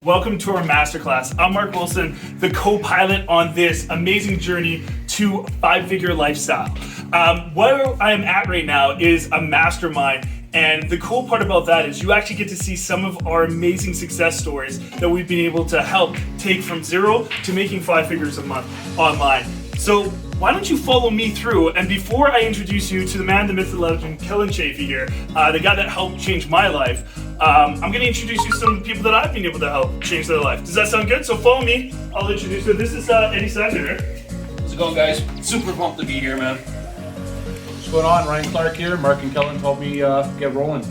Welcome to our masterclass. I'm Mark Wilson, the co-pilot on this amazing journey to five-figure lifestyle. Where I am at right now is a mastermind, and the cool part about that is you actually get to see some of our amazing success stories that we've been able to help take from zero to making 5 figures a month online. So why don't you follow me through? And before I introduce you to the man, the myth, the legend, Kellen Chafee here, the guy that helped change my life, I'm going to introduce you to some people that I've been able to help change their life. Does that sound good? So follow me. I'll introduce you. This is Eddie Sander. How's it going, guys? Super pumped to be here, man. What's going on? Ryan Clark here. Mark and Kellen told me get rolling.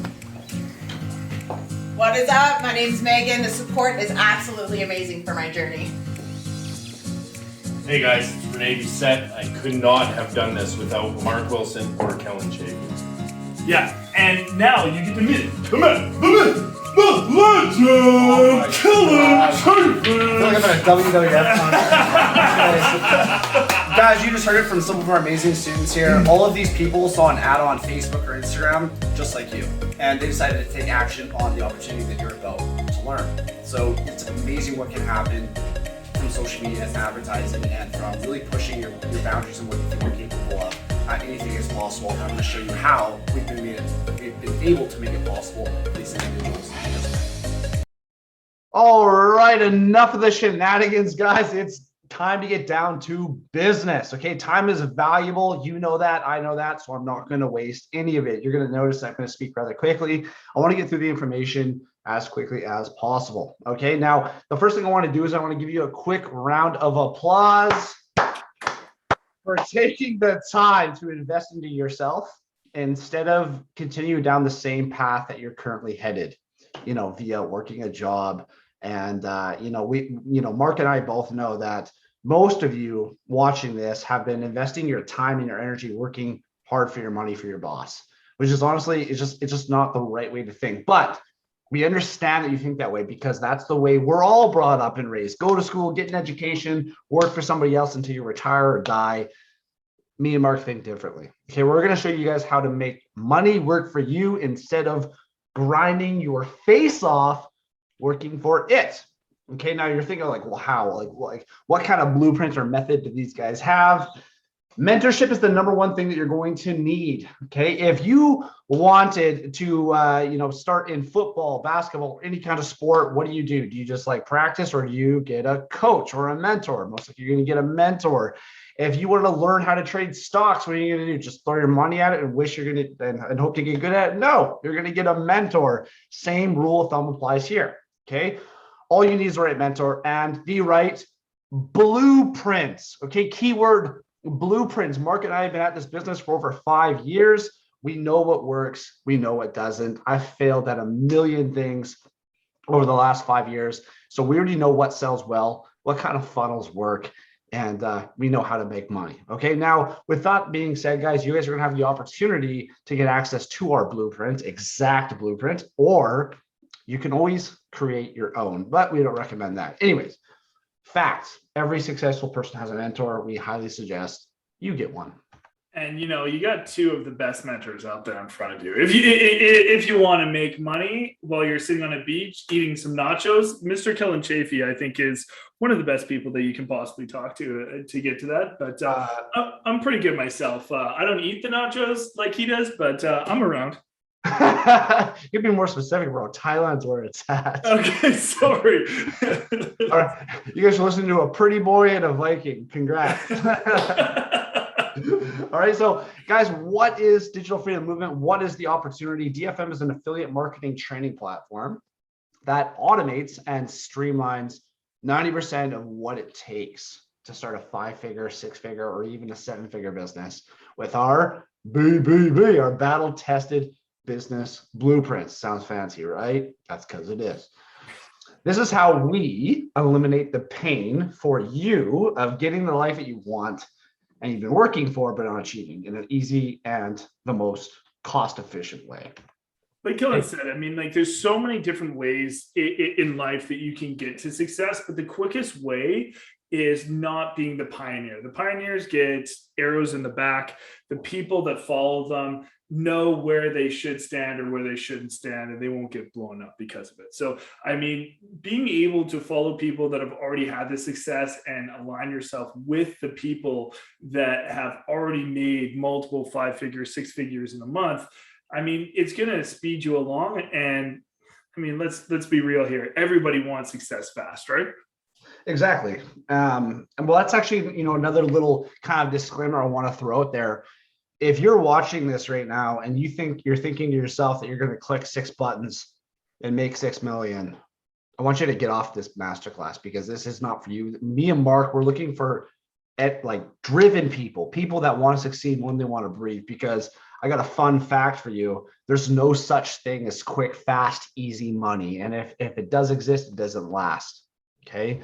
What is up? My name's Megan. The support is absolutely amazing for my journey. Hey guys, it's Renee Doucette. I could not have done this without Mark Wilson or Kellen Chafee. Yeah, and now you get to meet the man, the myth, the legend, Kellen Chafee. I feel like I'm at a WWF concert. Guys, you just heard it from some of our amazing students here. All of these people saw an ad on Facebook or Instagram, just like you, and they decided to take action on the opportunity that you're about to learn. So it's amazing what can happen from social media and advertising, and from really pushing your boundaries and what you think you're capable of. Anything is possible. I'm going to show you how we've been able to make it possible for these individuals. All right, enough of the shenanigans, guys. It's time to get down to business. Okay, time is valuable. You know that, I know that, so I'm not going to waste any of it. You're going to notice I'm going to speak rather quickly. I want to get through the information as quickly as possible. Okay, now the first thing I want to do is I want to give you a quick round of applause for taking the time to invest into yourself instead of continuing down the same path that you're currently headed, via working a job. And, Mark and I both know that most of you watching this have been investing your time and your energy working hard for your money for your boss, which is honestly, it's just not the right way to think. But we understand that you think that way because that's the way we're all brought up and raised. Go to school, get an education, work for somebody else until you retire or die. Me and Mark think differently. Okay, we're going to show you guys how to make money work for you instead of grinding your face off working for it. Okay, now you're thinking like, well, how? Like what kind of blueprint or method do these guys have? Mentorship is the number one thing that you're going to need. Okay, if you wanted to, start in football, basketball, any kind of sport, what do? Do you just practice, or do you get a coach or a mentor? Most likely you're going to get a mentor. If you want to learn how to trade stocks, what are you going to do? Just throw your money at it and wish you're going to and hope to get good at it? No, you're going to get a mentor. Same rule of thumb applies here. Okay, all you need is the right mentor and the right blueprints. Okay, keyword blueprints. Mark and I have been at this business for over 5 years. We know what works. We know what doesn't. I've failed at a million things over the last 5 years. So we already know what sells well, what kind of funnels work, and we know how to make money. Okay, now with that being said, guys, you guys are going to have the opportunity to get access to our blueprint, exact blueprint, or you can always create your own, but we don't recommend that. Anyways, facts. Every successful person has a mentor. We highly suggest you get one. And you got 2 of the best mentors out there in front of you. If you want to make money while you're sitting on a beach eating some nachos, Mr. Kellen Chafee, I think, is one of the best people that you can possibly talk to get to that. But I'm pretty good myself. I don't eat the nachos like he does, but I'm around. You'd be more specific, bro. Thailand's where it's at. Okay, sorry. All right, you guys are listening to a pretty boy and a Viking. Congrats. All right, so guys, what is Digital Freedom Movement? What is the opportunity? DFM is an affiliate marketing training platform that automates and streamlines 90% of what it takes to start a 5-figure, 6-figure, or even a 7-figure business with our BBB, our battle-tested business blueprints. Sounds fancy, right? That's because it is. This is how we eliminate the pain for you of getting the life that you want and you've been working for but not achieving in an easy and the most cost-efficient way. Like Kellen said, there's so many different ways in life that you can get to success, but the quickest way is not being the pioneer. The pioneers get arrows in the back. The people that follow them know where they should stand or where they shouldn't stand, and they won't get blown up because of it. So, I mean, being able to follow people that have already had the success and align yourself with the people that have already made multiple 5 figures, 6 figures in a month, I mean, it's going to speed you along. And I mean, let's be real here. Everybody wants success fast, right? Exactly. And well, that's actually, another little kind of disclaimer I want to throw out there. If you're watching this right now and you're thinking to yourself that you're going to click 6 buttons and make 6 million, I want you to get off this masterclass, because this is not for you. Me and Mark, we're looking for driven people that want to succeed when they want to breathe. Because I got a fun fact for you. There's no such thing as quick, fast, easy money. And if it does exist, it doesn't last. Okay.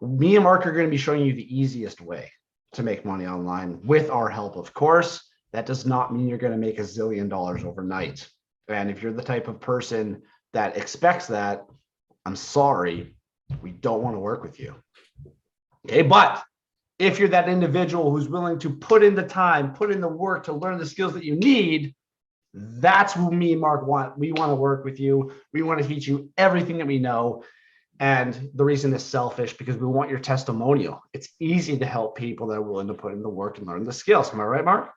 Me and Mark are going to be showing you the easiest way to make money online with our help, of course. That does not mean you're going to make $1 zillion overnight. And if you're the type of person that expects that, I'm sorry, we don't want to work with you. Okay. But if you're that individual who's willing to put in the time, put in the work to learn the skills that you need, that's who me and Mark want. We want to work with you. We want to teach you everything that we know. And the reason is selfish, because we want your testimonial. It's easy to help people that are willing to put in the work and learn the skills. Am I right, Mark?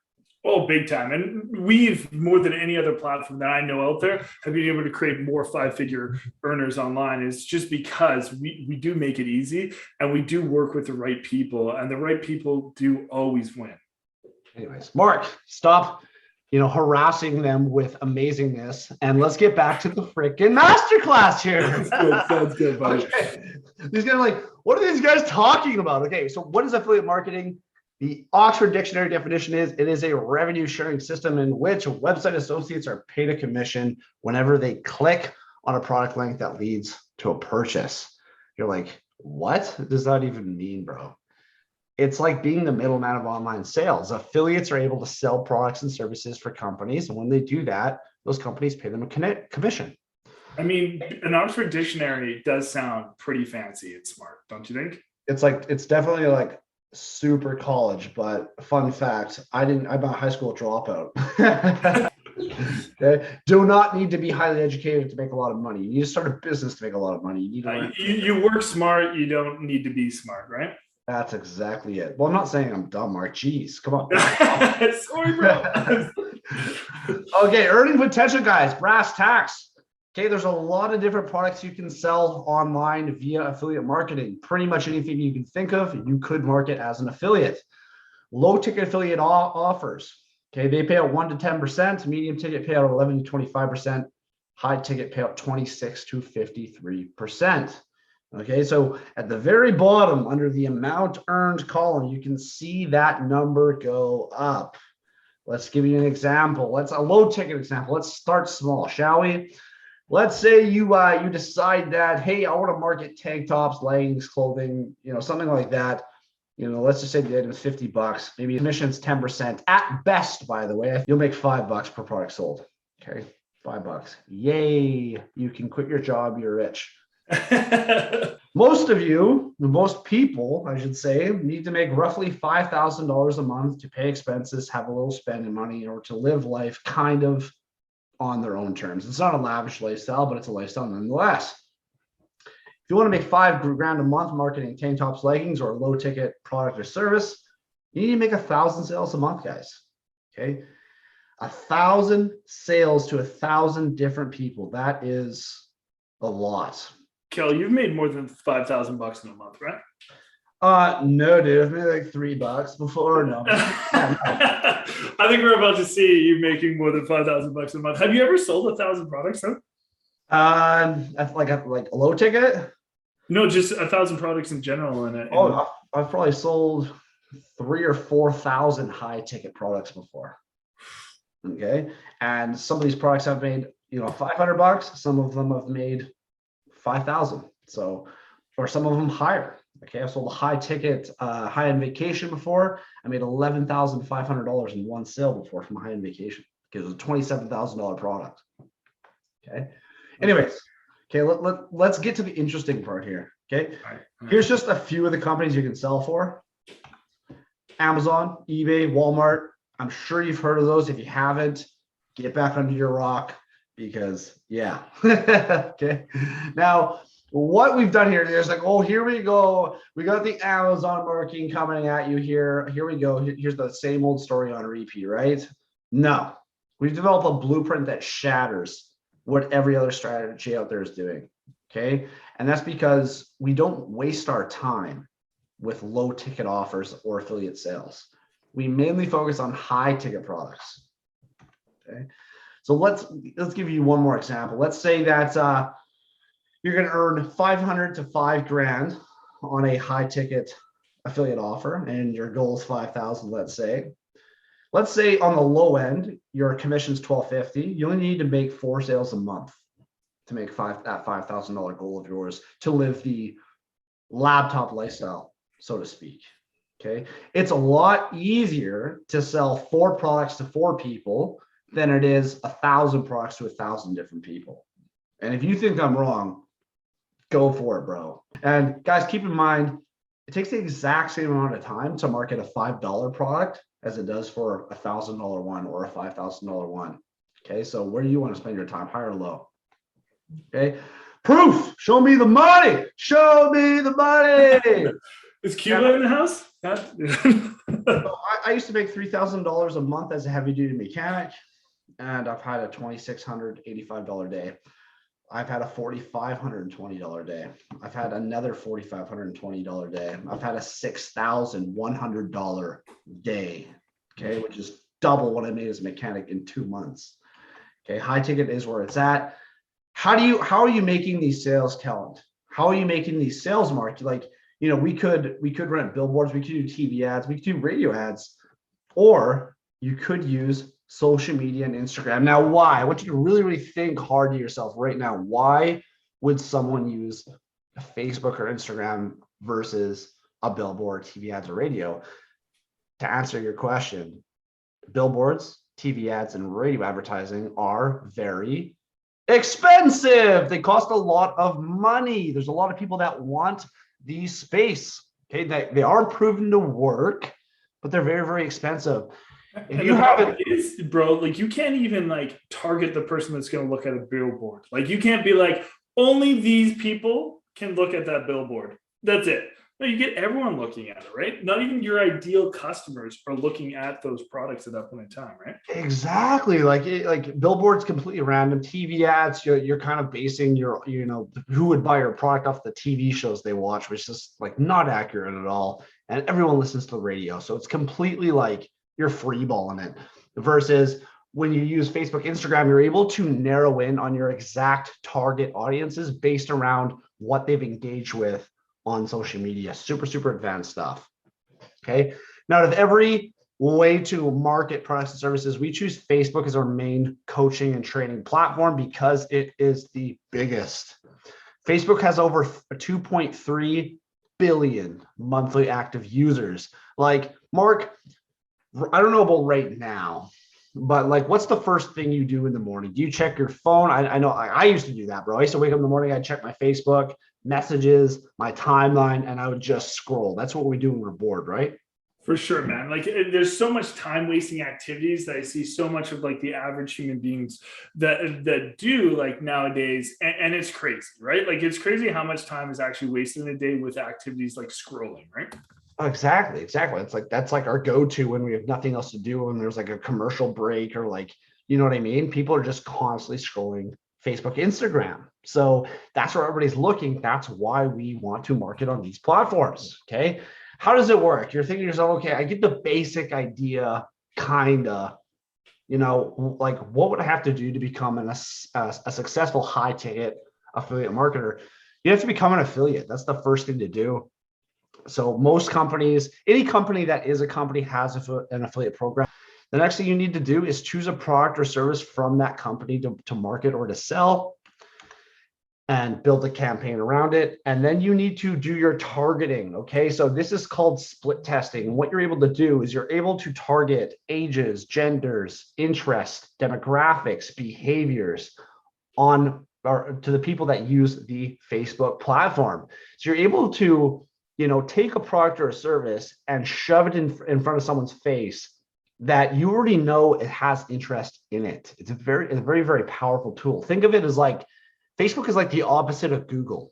Oh, big time. And we've, more than any other platform that I know out there, have been able to create more 5-figure earners online. It's just because we do make it easy, and we do work with the right people, and the right people do always win. Anyways, Mark, stop, harassing them with amazingness, and let's get back to the freaking masterclass here. Sounds good, buddy. Okay. These guys are like, what are these guys talking about? Okay, so what is affiliate marketing? The Oxford Dictionary definition is, it is a revenue sharing system in which website associates are paid a commission whenever they click on a product link that leads to a purchase. You're like, what does that even mean, bro? It's like being the middleman of online sales. Affiliates are able to sell products and services for companies. And when they do that, those companies pay them a commission. I mean, an Oxford Dictionary does sound pretty fancy and smart, don't you think? It's definitely like super college, but fun fact, I'm a high school dropout. Okay? Do not need to be highly educated to make a lot of money. You need to start a business to make a lot of money. You need to you work smart, you don't need to be smart, right? That's exactly it. Well, I'm not saying I'm dumb, Mark. Jeez, come on. Sorry, bro. Okay, earning potential, guys. Brass tacks. Okay, there's a lot of different products you can sell online via affiliate marketing. Pretty much anything you can think of, you could market as an affiliate. Low ticket affiliate offers. Okay, they pay out 1 to 10%. Medium ticket pay out 11 to 25%. High ticket pay out 26 to 53%. Okay, so at the very bottom, under the amount earned column, you can see that number go up. Let's give you an example. A low ticket example. Let's start small, shall we? Let's say you decide that, hey, I want to market tank tops, leggings, clothing, something like that. Let's just say the item is $50. Maybe commission's 10% at best. By the way, you'll make $5 per product sold. Okay, $5. Yay! You can quit your job. You're rich. Most people, I should say, need to make roughly $5,000 a month to pay expenses, have a little spending money, or to live life kind of on their own terms. It's not a lavish lifestyle, but it's a lifestyle nonetheless. If you want to make $5,000 a month marketing tank tops, leggings, or a low ticket product or service, you need to make 1,000 sales a month, guys. Okay, 1,000 sales to 1,000 different people. That is a lot. Kel, you've made more than $5,000 in a month, right? No, dude. I've made like $3 before. No. I think we're about to see you making more than $5,000 a month. Have you ever sold 1,000 products though? Like a low ticket? No, just 1,000 products in general. I've probably sold 3,000 or 4,000 high ticket products before. Okay, and some of these products have made $500. Some of them have made 5,000. So, or some of them higher. Okay, I've sold a high ticket, high-end vacation before. I made $11,500 in one sale before from a high-end vacation because it was a $27,000 product. Okay. Anyways, Okay, let's get to the interesting part here. Okay, here's just a few of the companies you can sell for. Amazon, eBay, Walmart. I'm sure you've heard of those. If you haven't, get back under your rock because yeah. Okay. Now, what we've done here is like, oh, here we go. We got the Amazon marketing coming at you here. Here we go. Here's the same old story on repeat, right? No, we've developed a blueprint that shatters what every other strategy out there is doing. Okay. And that's because we don't waste our time with low ticket offers or affiliate sales. We mainly focus on high ticket products. Okay. So let's give you one more example. Let's say that you're going to earn 500 to 5 grand on a high ticket affiliate offer, and your goal is 5,000. Let's say on the low end, your commission's 1,250. You only need to make 4 sales a month to make that $5,000 goal of yours to live the laptop lifestyle, so to speak. Okay. It's a lot easier to sell 4 products to 4 people than it is 1,000 products to 1,000 different people. And if you think I'm wrong, go for it, bro. And guys, keep in mind, it takes the exact same amount of time to market a $5 product as it does for a $1,000 one or a $5,000 one. Okay. So where do you want to spend your time, high or low? Okay. Proof. Show me the money. Show me the money. Is Cuba in the house? I used to make $3,000 a month as a heavy duty mechanic, and I've had a $2,685 day. I've had a $4,520 day. I've had another $4,520 day. I've had a $6,100 day. Okay, which is double what I made as a mechanic in 2 months. Okay, high ticket is where it's at. How are you making these sales, Kellen? How are you making these sales, Mark? Like, you know, we could rent billboards, we could do TV ads, we could do radio ads, or you could use social media and Instagram. Now, why? I want you to really, really think hard to yourself right now. Why would someone use Facebook or Instagram versus a billboard, TV ads, or radio? To answer your question, billboards, TV ads, and radio advertising are very expensive. They cost a lot of money. There's a lot of people that want the space. Okay, they are proven to work, but they're very, very expensive. If you have it, bro, like you can't even like target the person that's going to look at a billboard. Like you can't be like, only these people can look at that billboard. That's it. No, you get everyone looking at it, right? Not even your ideal customers are looking at those products at that point in time, right? Exactly. Like billboards completely random. TV ads, you're kind of basing your, you know, who would buy your product off the TV shows they watch, which is like not accurate at all. And everyone listens to the radio. So it's completely like you're freeballing it. Versus when you use Facebook, Instagram, you're able to narrow in on your exact target audiences based around what they've engaged with on social media. Super, super advanced stuff. Okay. Now, with every way to market products and services, we choose Facebook as our main coaching and training platform because it is the biggest. Facebook has over 2.3 billion monthly active users. Like, Mark, I don't know about right now, but like, what's the first thing you do in the morning? Do you check your phone? I know I used to do that, bro. I used to wake up in the morning, I'd check my Facebook messages, my timeline, and I would just scroll. That's what we do when we're bored, right? For sure, man. Like there's so much time wasting activities that I see so much of like the average human beings that do like nowadays. And it's crazy, right? Like it's crazy how much time is actually wasted in a day with activities like scrolling, right? Exactly. It's like, that's like our go-to when we have nothing else to do, when there's like a commercial break or like, you know what I mean? People are just constantly scrolling Facebook, Instagram. So that's where everybody's looking. That's why we want to market on these platforms. Okay. How does it work? You're thinking to yourself, okay, I get the basic idea, kinda, you know, like what would I have to do to become a successful high ticket affiliate marketer? You have to become an affiliate. That's the first thing to do. So most companies, any company that is a company has an affiliate program. The next thing you need to do is choose a product or service from that company to market or to sell and build a campaign around it. And then you need to do your targeting. Okay. So this is called split testing. And what you're able to do is you're able to target ages, genders, interests, demographics, behaviors on or to the people that use the Facebook platform. So you're able to, take a product or a service and shove it in front of someone's face that you already know it has interest in it. It's a very, very powerful tool. Think of it as like Facebook is like the opposite of Google.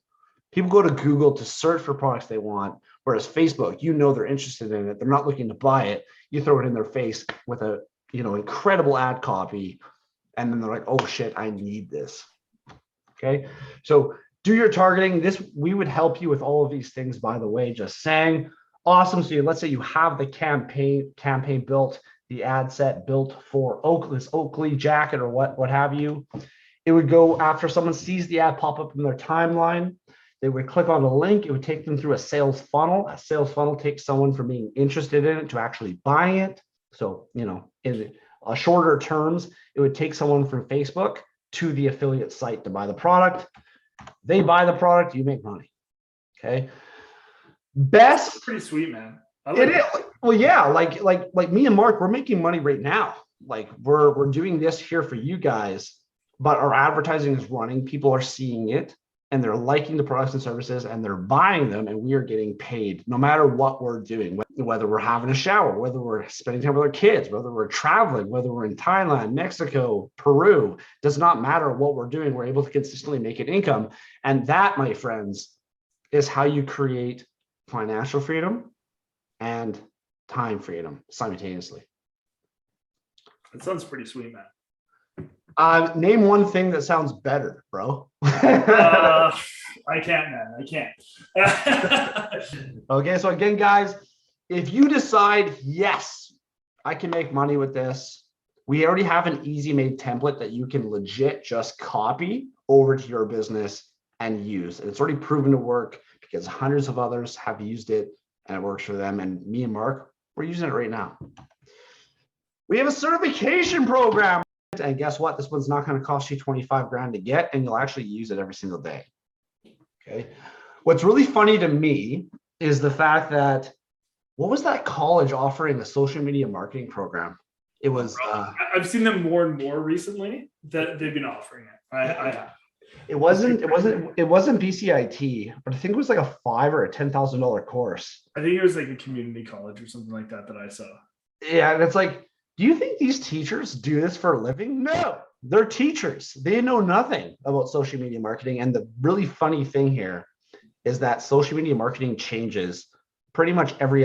People go to Google to search for products they want, whereas Facebook, they're interested in it. They're not looking to buy it. You throw it in their face with a, incredible ad copy, and then they're like, oh shit, I need this. Okay. So do your targeting. We would help you with all of these things, by the way, just saying. Awesome. So let's say you have the campaign built, the ad set built for this Oakley jacket or what have you. It would go after someone sees the ad pop up in their timeline. They would click on the link. It would take them through a sales funnel. A sales funnel takes someone from being interested in it to actually buying it. So, in shorter terms, it would take someone from Facebook to the affiliate site to buy the product. They buy the product, you make money. Okay. That's pretty sweet, man. It is. Well, yeah, like me and Mark, we're making money right now. Like we're doing this here for you guys, but our advertising is running. People are seeing it and they're liking the products and services and they're buying them, and we are getting paid no matter what we're doing, whether we're having a shower, whether we're spending time with our kids, whether we're traveling, whether we're in Thailand, Mexico, Peru. Does not matter what we're doing. We're able to consistently make an income. And that, my friends, is how you create financial freedom and time freedom simultaneously. That sounds pretty sweet, man. Name one thing that sounds better, bro. I can't, man. I can't. Okay, so again, guys, if you decide, yes, I can make money with this, we already have an easy made template that you can legit just copy over to your business and use. And it's already proven to work because hundreds of others have used it and it works for them. And me and Mark, we're using it right now. We have a certification program. And guess what? This one's not going to cost you 25 grand to get, and you'll actually use it every single day. Okay. What's really funny to me is the fact that, what was that college offering a social media marketing program? It was, I've seen them more and more recently that they've been offering it. I have. It wasn't BCIT, but I think it was like a $5,000 or a $10,000 course. I think it was like a community college or something like that I saw. Yeah. And it's like, do you think these teachers do this for a living? No, they're teachers. They know nothing about social media marketing. And the really funny thing here is that social media marketing changes pretty much every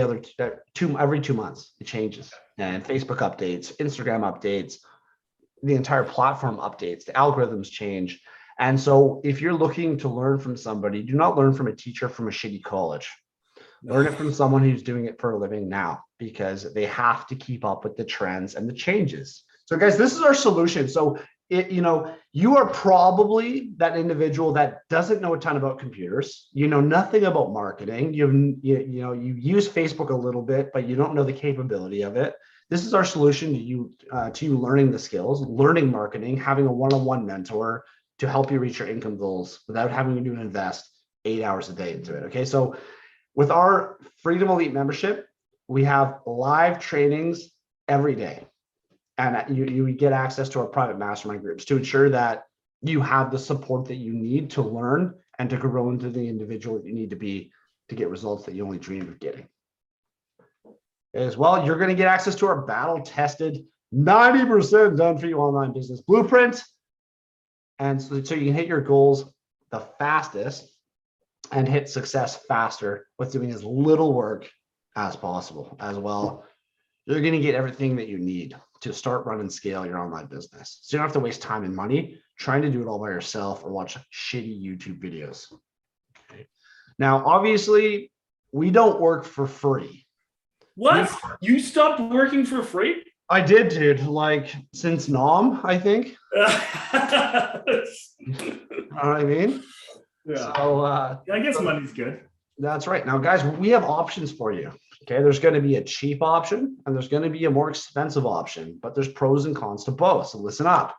2 months. It changes, and Facebook updates, Instagram updates, the entire platform updates, the algorithms change. And so if you're looking to learn from somebody, do not learn from a teacher from a shitty college. Learn it from someone who's doing it for a living now, because they have to keep up with the trends and the changes. So guys, this is our solution. So you are probably that individual that doesn't know a ton about computers. You know nothing about marketing. You use Facebook a little bit, but you don't know the capability of it. This is our solution to you learning the skills, learning marketing, having a one-on-one mentor to help you reach your income goals without having to invest 8 hours a day into it. Okay, so with our Freedom Elite membership, we have live trainings every day, and you get access to our private mastermind groups to ensure that you have the support that you need to learn and to grow into the individual that you need to be to get results that you only dreamed of getting. As well, you're going to get access to our battle-tested 90% done for you online business blueprint, and so you can hit your goals the fastest and hit success faster with doing as little work as possible. As well, you're going to get everything that you need to start, run, and scale your online business. So you don't have to waste time and money trying to do it all by yourself or watch shitty YouTube videos. Okay. Now, obviously, we don't work for free. What? You stopped working for free? I did, dude. Like since Nom, I think. You know what I mean? Yeah. So I guess money's good. That's right. Now, guys, we have options for you. Okay, there's going to be a cheap option and there's going to be a more expensive option, but there's pros and cons to both. So listen up.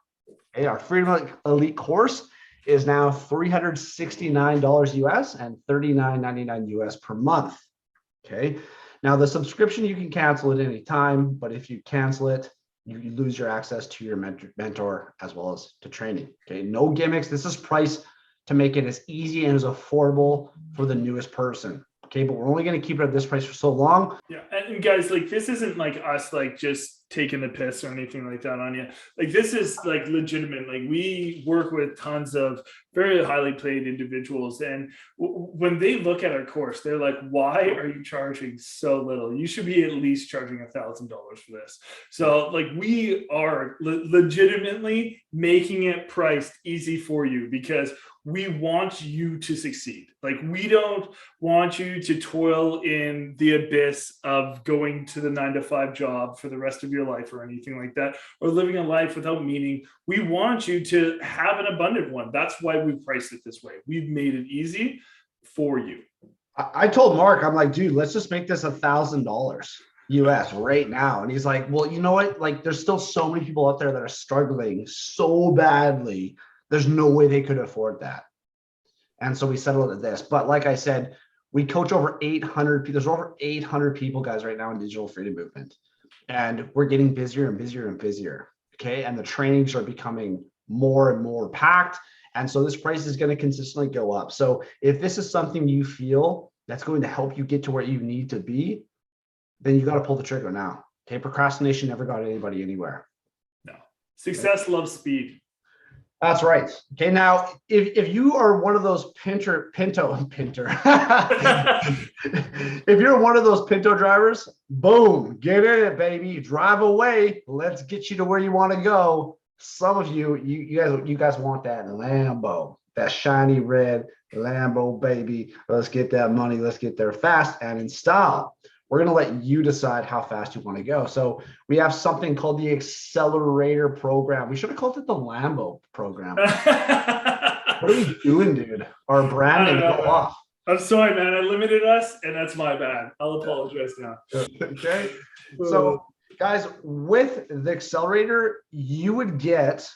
Okay, our Freedom Elite course is now $369 US and $39.99 US per month. Okay, now the subscription you can cancel at any time, but if you cancel it, you lose your access to your mentor as well as to training. Okay, no gimmicks. This is priced to make it as easy and as affordable for the newest person. Okay, but we're only going to keep it at this price for so long. Yeah, and guys, like this isn't like us like just taking the piss or anything like that on you. Like this is like legitimate. Like we work with tons of very highly paid individuals, and when they look at our course, they're like, "Why are you charging so little? You should be at least charging $1,000 for this." So like we are legitimately making it priced easy for you because we want you to succeed. Like we don't want you to toil in the abyss of going to the 9-to-5 job for the rest of your life or anything like that, or living a life without meaning. We want you to have an abundant one. That's why we priced it this way. We've made it easy for you. I told Mark, I'm like, dude, let's just make this $1,000 US right now. And he's like, well, you know what? Like there's still so many people out there that are struggling so badly. There's no way they could afford that. And so we settled at this. But like I said, we coach over 800 people. There's over 800 people, guys, right now in Digital Freedom Movement. And we're getting busier and busier and busier. Okay. And the trainings are becoming more and more packed. And so this price is going to consistently go up. So if this is something you feel that's going to help you get to where you need to be, then you got to pull the trigger now. Okay. Procrastination never got anybody anywhere. No. Success loves speed. That's right. Okay, now if you are one of those Pinto, if you're one of those Pinto drivers, boom, get in it, baby, drive away. Let's get you to where you want to go. Some of you guys want that Lambo, that shiny red Lambo, baby. Let's get that money. Let's get there fast and in style. We're going to let you decide how fast you want to go. So we have something called the Accelerator Program. We should have called it the Lambo Program. What are we doing, dude? Our branding go off. I'm sorry, man. I limited us, and that's my bad. I'll apologize now. Okay. So, guys, with the Accelerator, you would get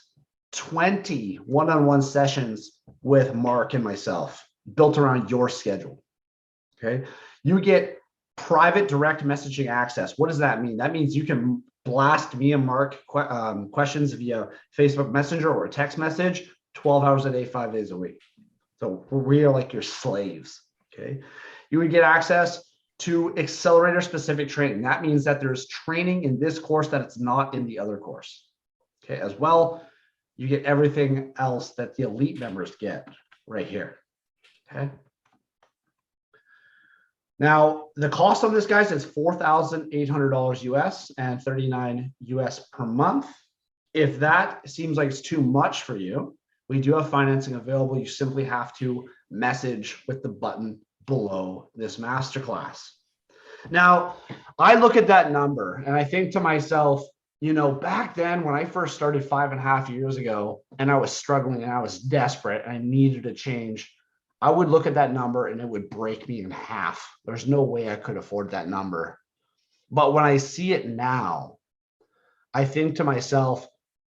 20 one-on-one sessions with Mark and myself built around your schedule. Okay. You get private direct messaging access. What does that mean? That means you can blast me and Mark questions via Facebook Messenger or a text message 12 hours a day, 5 days a week. So we are like your slaves. Okay. You would get access to accelerator specific training. That means that there's training in this course that it's not in the other course. Okay. As well, you get everything else that the elite members get right here. Okay. Now, the cost of this, guys, is $4,800 US and $39 US per month. If that seems like it's too much for you, we do have financing available. You simply have to message with the button below this masterclass. Now, I look at that number and I think to myself, you know, back then when I first started 5.5 years ago and I was struggling and I was desperate and I needed a change, I would look at that number and it would break me in half. There's no way I could afford that number. But when I see it now, I think to myself,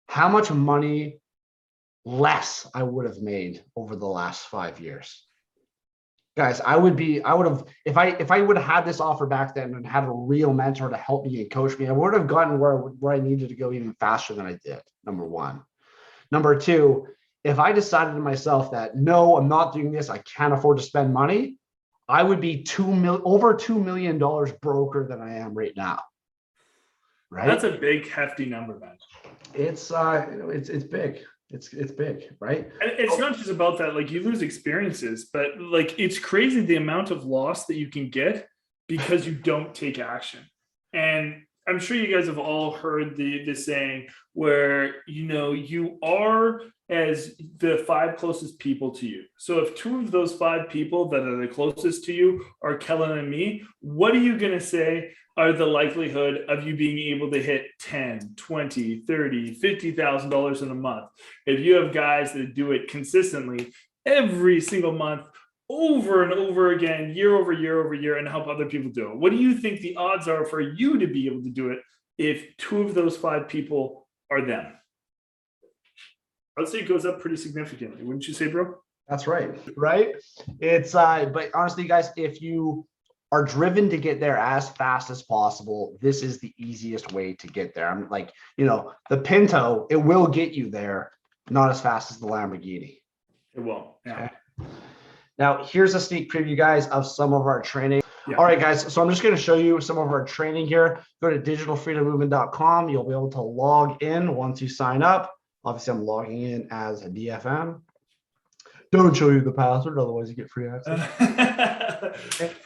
how much money less I would have made over the last 5 years. Guys, I would have, if I would have had this offer back then and had a real mentor to help me and coach me, I would have gotten where I needed to go even faster than I did, number one. Number two, if I decided to myself that, no, I'm not doing this, I can't afford to spend money, I would be over $2 million broker than I am right now. Right? That's a big, hefty number, man. It's big. It's big, right? And it's not just about that. Like you lose experiences, but like it's crazy the amount of loss that you can get because you don't take action. And I'm sure you guys have all heard the saying where, you know, you are as the 5 closest people to you. So if 2 of those 5 people that are the closest to you are Kellen and me, what are you going to say are the likelihood of you being able to hit 10, 20, 30, $50,000 in a month? If you have guys that do it consistently every single month, over and over again, year over year over year, and help other people do it, what do you think the odds are for you to be able to do it if 2 of those 5 people are them? I'd say it goes up pretty significantly. Wouldn't you say, bro? That's right. Right. It's but honestly, guys, if you are driven to get there as fast as possible, this is the easiest way to get there. I'm like, the Pinto, it will get you there, not as fast as the Lamborghini. It won't. Yeah. Okay. Now, here's a sneak preview, guys, of some of our training. Yeah. All right, guys, so I'm just going to show you some of our training here. Go to digitalfreedommovement.com. You'll be able to log in once you sign up. Obviously, I'm logging in as a DFM. Don't show you the password, otherwise you get free access.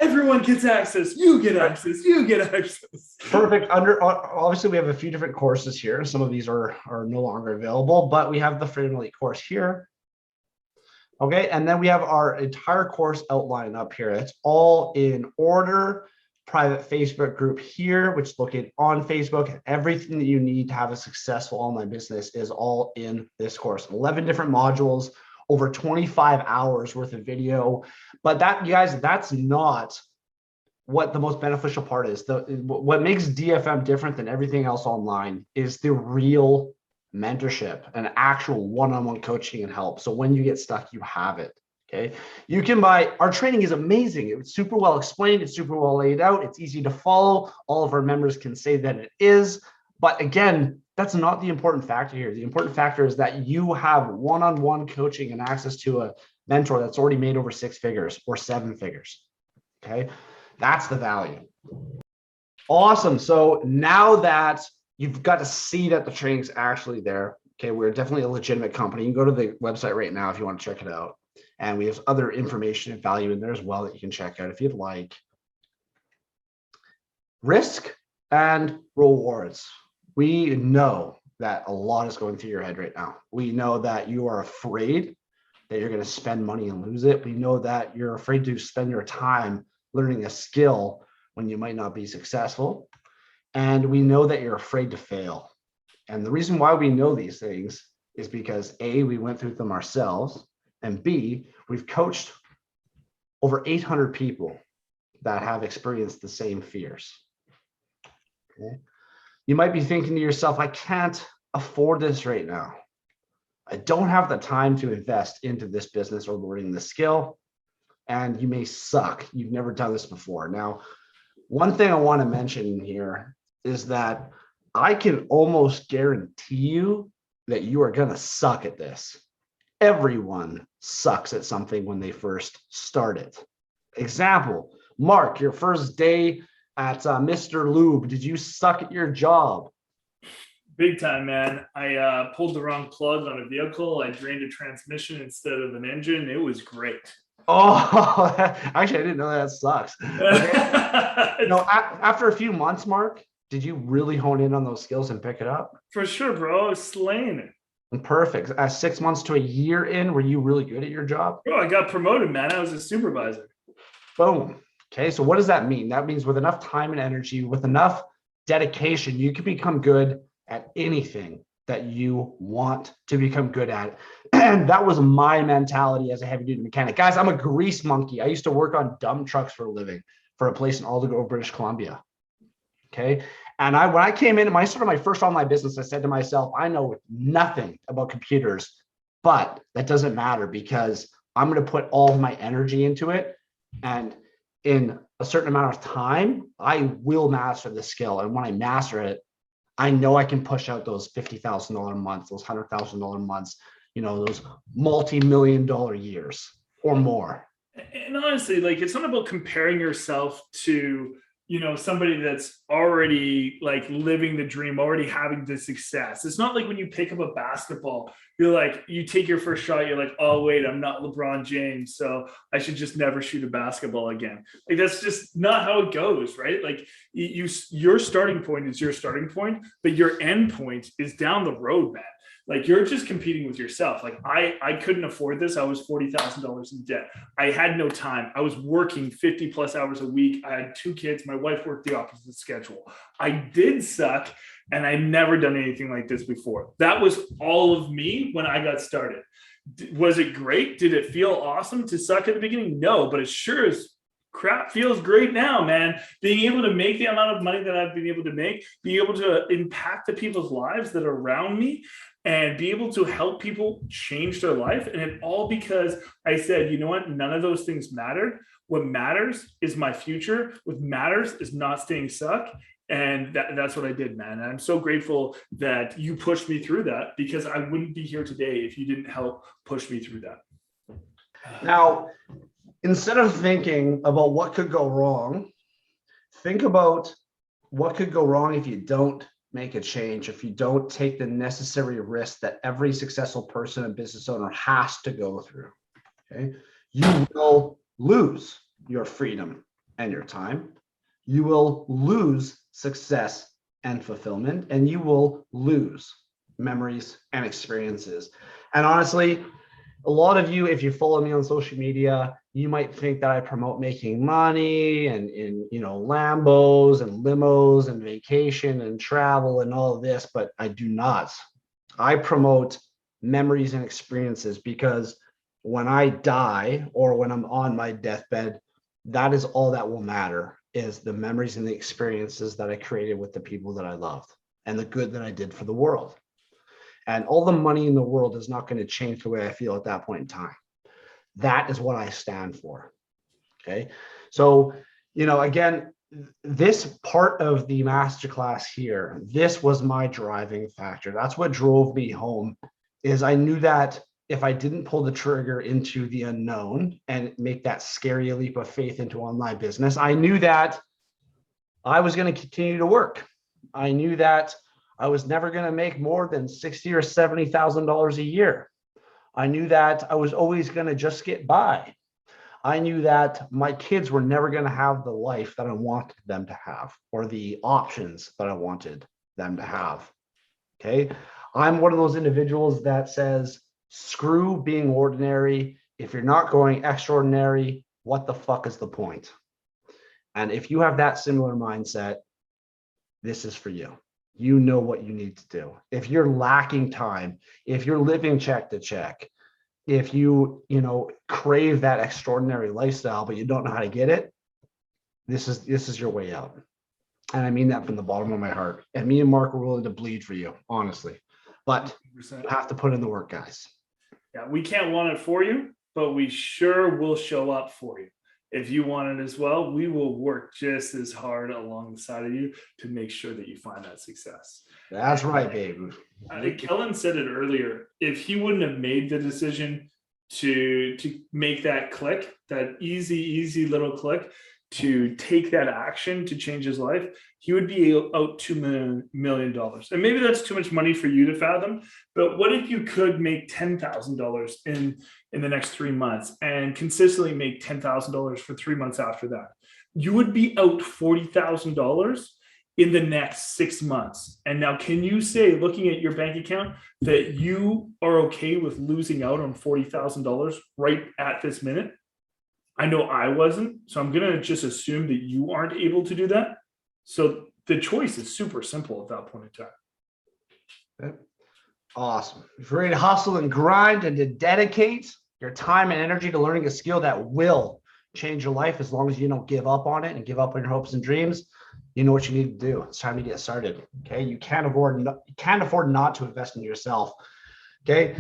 Everyone gets access. You get access. You get access. Perfect. Obviously, we have a few different courses here. Some of these are no longer available, but we have the Freedom Elite course here. Okay, and then we have our entire course outline up here. It's all in order. Private Facebook group here, which is located on Facebook. Everything that you need to have a successful online business is all in this course. 11 different modules, over 25 hours worth of video. But that, you guys, that's not what the most beneficial part is. What makes DFM different than everything else online is the real mentorship and actual one-on-one coaching and help. So when you get stuck, you have it. Okay, you can buy, our training is amazing. It's super well explained. It's super well laid out. It's easy to follow. All of our members can say that it is. But again, that's not the important factor here. The important factor is that you have one-on-one coaching and access to a mentor that's already made over 6 figures or 7 figures. Okay, that's the value. Awesome. So now that you've got to see that the training's actually there, okay, we're definitely a legitimate company. You can go to the website right now if you want to check it out. And we have other information and value in there as well that you can check out if you'd like. Risk and rewards. We know that a lot is going through your head right now. We know that you are afraid that you're going to spend money and lose it. We know that you're afraid to spend your time learning a skill when you might not be successful. And we know that you're afraid to fail. And the reason why we know these things is because A, we went through them ourselves, and B, we've coached over 800 people that have experienced the same fears. Okay. You might be thinking to yourself, I can't afford this right now. I don't have the time to invest into this business or learning the skill. And you may suck. You've never done this before. Now, one thing I want to mention here is that I can almost guarantee you that you are going to suck at this. Everyone sucks at something when they first start it. Example, Mark, your first day at Mr. Lube, did you suck at your job? Big time, man. I pulled the wrong plug on a vehicle. I drained a transmission instead of an engine. It was great. Oh, actually, I didn't know that sucks. Okay. After a few months, Mark, did you really hone in on those skills and pick it up? For sure, bro. I was slaying it. Perfect. 6 months to a year in, were you really good at your job? Bro, I got promoted, man. I was a supervisor. Boom. Okay, so what does that mean? That means with enough time and energy, with enough dedication, you can become good at anything that you want to become good at. And that was my mentality as a heavy duty mechanic. Guys, I'm a grease monkey. I used to work on dump trucks for a living for a place in Aldergrove, British Columbia. Okay. And when I came in and I started my first online business, I said to myself, I know nothing about computers, but that doesn't matter because I'm going to put all of my energy into it. And in a certain amount of time, I will master the skill. And when I master it, I know I can push out those $50,000 months, those $100,000 months, those multi-million-dollar years or more. And honestly, like, it's not about comparing yourself to, somebody that's already like living the dream, already having the success. It's not like when you pick up a basketball, you're like, you take your first shot, you're like, oh wait, I'm not LeBron James, so I should just never shoot a basketball again. Like, that's just not how it goes, right? Like, your starting point is your starting point, but your end point is down the road, man. Like, you're just competing with yourself. Like, I couldn't afford this. I was $40,000 in debt. I had no time. I was working 50 plus hours a week. I had 2 kids. My wife worked the opposite schedule. I did suck, and I'd never done anything like this before. That was all of me when I got started. Was it great? Did it feel awesome to suck at the beginning? No, but it sure as crap feels great now, man. Being able to make the amount of money that I've been able to make, be able to impact the people's lives that are around me, and be able to help people change their life. And it all because I said, you know what? None of those things mattered. What matters is my future. What matters is not staying stuck. And that's what I did, man. And I'm so grateful that you pushed me through that, because I wouldn't be here today if you didn't help push me through that. Now, instead of thinking about what could go wrong, think about what could go wrong if you don't make a change, if you don't take the necessary risks that every successful person and business owner has to go through. Okay, you will lose your freedom and your time. You will lose success and fulfillment, and you will lose memories and experiences. And honestly, a lot of you, if you follow me on social media, you might think that I promote making money and in, you know, Lambos and limos and vacation and travel and all of this, but I do not. I promote memories and experiences, because when I die or when I'm on my deathbed, that is all that will matter, is the memories and the experiences that I created with the people that I loved and the good that I did for the world. And all the money in the world is not going to change the way I feel at that point in time. That is what I stand for. Okay. So, you know, again, this part of the masterclass here, this was my driving factor. That's what drove me home, is I knew that if I didn't pull the trigger into the unknown and make that scary leap of faith into online business, I knew that I was going to continue to work. I knew that I was never going to make more than $60,000 or $70,000 a year. I knew that I was always going to just get by. I knew that my kids were never going to have the life that I wanted them to have, or the options that I wanted them to have. Okay. I'm one of those individuals that says, screw being ordinary. If you're not going extraordinary, what the fuck is the point? And if you have that similar mindset, this is for you. You know what you need to do. If you're lacking time, if you're living check to check, if you crave that extraordinary lifestyle, but you don't know how to get it, this is your way out. And I mean that from the bottom of my heart. And me and Mark are willing to bleed for you, honestly. But you have to put in the work, guys. Yeah, we can't want it for you, but we sure will show up for you. If you want it as well, we will work just as hard alongside of you to make sure that you find that success. That's right, baby. Kellen said it earlier. If he wouldn't have made the decision to make that click, that easy little click, to take that action to change his life, he would be out $2 million. And maybe that's too much money for you to fathom, but what if you could make $10,000 in the next 3 months and consistently make $10,000 for 3 months after that? You would be out $40,000 in the next 6 months. And now, can you say, looking at your bank account, that you are okay with losing out on $40,000 right at this minute? I know I wasn't, so I'm going to just assume that you aren't able to do that. So the choice is super simple at that point in time. Okay. Awesome. If you're ready to hustle and grind and to dedicate your time and energy to learning a skill that will change your life, as long as you don't give up on it and give up on your hopes and dreams, you know what you need to do. It's time to get started. Okay. You can't afford not to invest in yourself. Okay.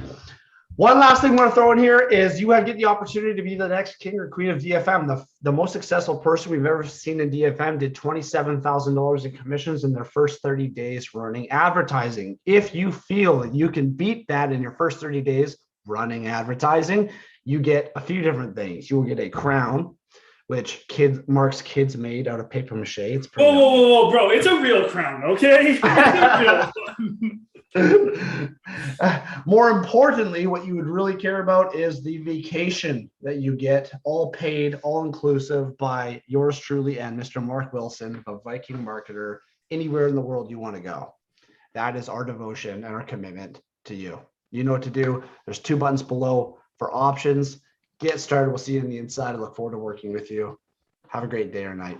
One last thing I want to throw in here is you get the opportunity to be the next king or queen of DFM. The most successful person we've ever seen in DFM did $27,000 in commissions in their first 30 days running advertising. If you feel that you can beat that in your first 30 days running advertising, you get a few different things. You will get a crown, which Mark's kids made out of paper mache. It's pretty whoa, bro, it's a real crown, okay? It's a real one. More importantly, what you would really care about is the vacation that you get, all paid, all inclusive by yours truly and Mr. Mark Wilson, a Viking marketer, anywhere in the world you want to go. That is our devotion and our commitment to you. You know what to do. There's 2 buttons below for options. Get started. We'll see you on the inside. I look forward to working with you. Have a great day or night.